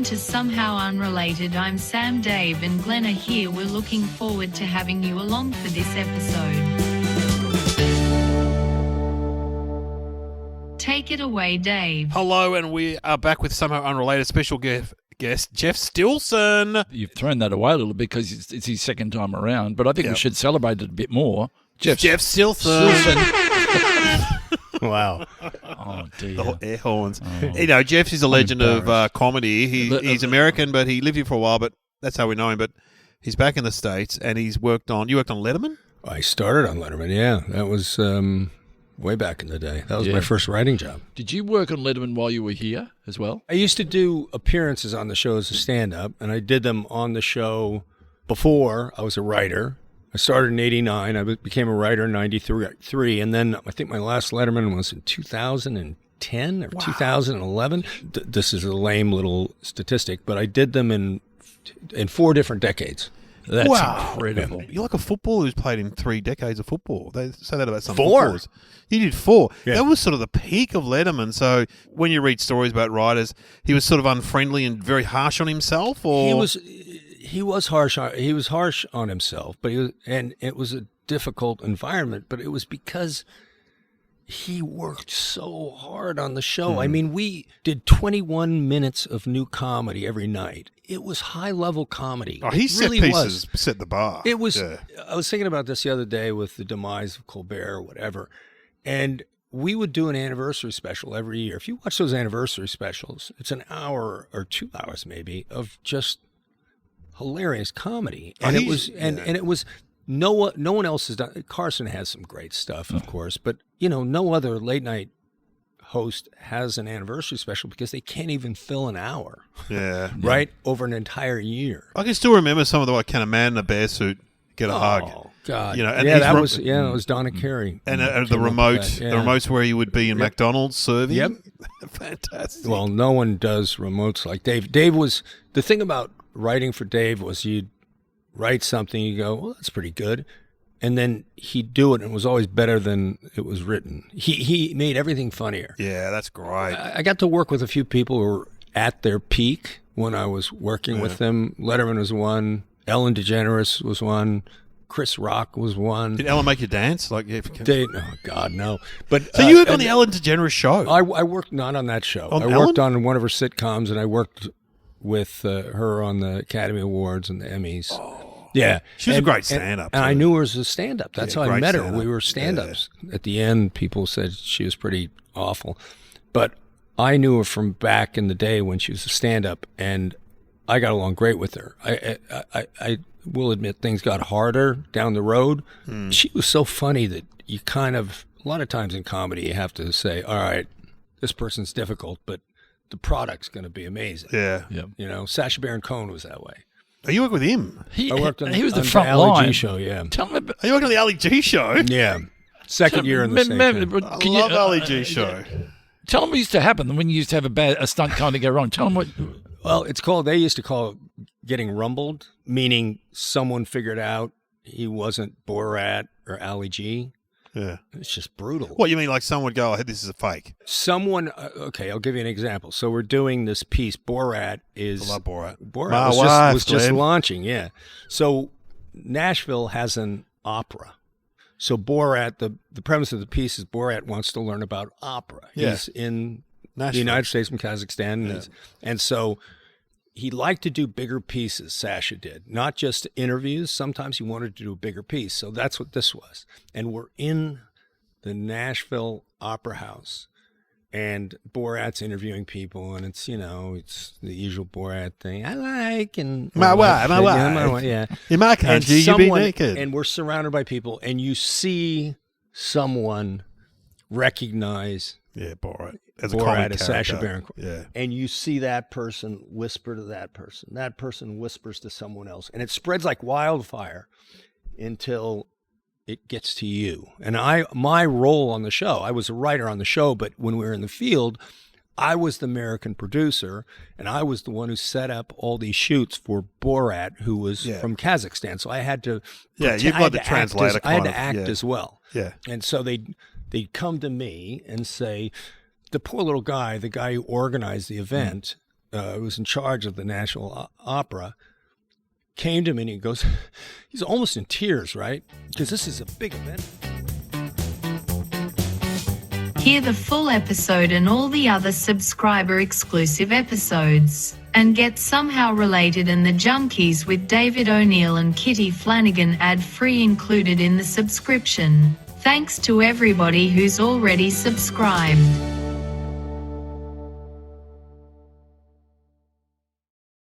Welcome to Somehow Unrelated. I'm Sam, Dave, and Glenn are here. We're looking forward to having you along for this episode. Take it away, Dave. Hello, and we are back with Somehow Unrelated special guest Jeff Stilson. You've thrown that away a little bit because it's his second time around, but I think we should celebrate it a bit more. Jeff Stilson. Wow. Oh, dear. The air horns. Oh. You know, Jeff is a legend of comedy. He's American, but he lived here for a while, but that's how we know him. But he's back in the States, and you worked on Letterman? I started on Letterman, yeah. That was way back in the day. That was my first writing job. Did you work on Letterman while you were here as well? I used to do appearances on the show as a stand-up, and I did them on the show before I was a writer. I started in 89. I became a writer in 93. And then I think my last Letterman was in 2010 or 2011. This is a lame little statistic, but I did them in 4 different decades. That's incredible. You're like a footballer who's played in 3 decades of football. They say that about some 4. footballers. You did 4. Yeah. That was sort of the peak of Letterman. So when you read stories about writers, he was sort of unfriendly and very harsh on himself, or He was harsh. He was harsh on himself, but and it was a difficult environment. But it was because he worked so hard on the show. I mean, we did 21 minutes of new comedy every night. It was high-level comedy. he set really pieces, set the bar. It was. Yeah. I was thinking about this the other day with the demise of Colbert or whatever, and we would do an anniversary special every year. If you watch those anniversary specials, it's an hour or 2 hours maybe of just hilarious comedy, and it was no one else has done. Carson has some great stuff, of course, but no other late night host has an anniversary special because they can't even fill an hour. Yeah, right over an entire year. I can still remember some of the kind of man in a bear suit get a hug. Oh God, and that was Donna Carey, and the remotes where you would be in McDonald's serving. Yep, fantastic. Well, no one does remotes like Dave. Dave was the thing about writing for Dave was you'd write something, you go, well, that's pretty good, and then he'd do it, and it was always better than it was written. He made everything funnier. Yeah, that's great. I got to work with a few people who were at their peak when I was working with them. Letterman was one. Ellen DeGeneres was one. Chris Rock was one. Did Ellen make you dance? Oh God, no. But so you worked on the Ellen DeGeneres show? I worked not on that show. I worked on one of her sitcoms, and I worked with her on the Academy Awards and the Emmys. Oh, yeah. She was a great stand-up. And I knew her as a stand-up. That's how I met her. We were stand-ups. Yeah. At the end, people said she was pretty awful. But I knew her from back in the day when she was a stand-up, and I got along great with her. I will admit things got harder down the road. She was so funny that you kind of, a lot of times in comedy, you have to say, all right, this person's difficult, but the product's going to be amazing. Yeah. Sasha Baren Cohen was that way. Oh, you worked with him? I worked on he was the on front Ali line. G show, yeah. Tell me about, Are you working on the Ali G show? Yeah. Second year in the station. I love Ali G show. Tell them what used to happen when you used to have a stunt kind of go wrong. Tell them what... Well, they used to call it getting rumbled, meaning someone figured out he wasn't Borat or Ali G. Yeah. It's just brutal. What, you mean like someone would go, oh, this is a fake? Someone, okay, I'll give you an example. So we're doing this piece. Borat is... I love Borat. Borat was just launching, yeah. So Nashville has an opera. So Borat, the premise of the piece is Borat wants to learn about opera. Yeah. He's in Nashville. the United States from Kazakhstan. And so he liked to do bigger pieces, Sasha did, not just interviews. Sometimes he wanted to do a bigger piece. So that's what this was. And we're in the Nashville Opera House, and Borat's interviewing people, and it's, it's the usual Borat thing. I like, and my wife. Yeah. In my country, you be naked. And we're surrounded by people, and you see someone recognize Borat as Sasha Baren Cohen. Yeah. And you see that person whisper to that person. That person whispers to someone else. And it spreads like wildfire until it gets to you. And my role on the show, I was a writer on the show, but when we were in the field, I was the American producer, and I was the one who set up all these shoots for Borat, who was from Kazakhstan. So I had to you've got the translator. I had to act as well. Yeah. And so they'd come to me and say, the poor little guy, the guy who organized the event, who was in charge of the National Opera, came to me and he goes, he's almost in tears, right? Because this is a big event. Hear the full episode and all the other subscriber-exclusive episodes, and get Somehow Related and the Junkees with David O'Neill and Kitty Flanagan ad-free included in the subscription. Thanks to everybody who's already subscribed.